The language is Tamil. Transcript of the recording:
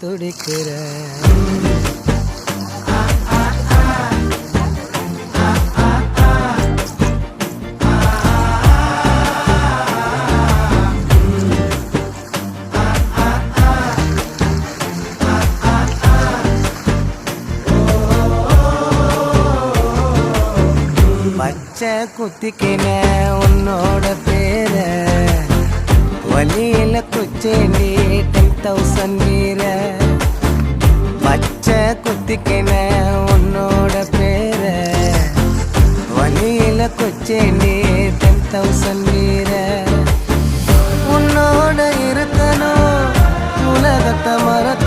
துடிக்கிற. பச்சை குத்திக்கின உன்னோட பேர வலியில குச்சேண்டி 10,000 வீர. பச்சை குத்திக்கின உன்னோட பேர வலியில குச்சேண்டி 10,000 வீர. உன்னோட இருக்கணும் உலகத்தை மறக்க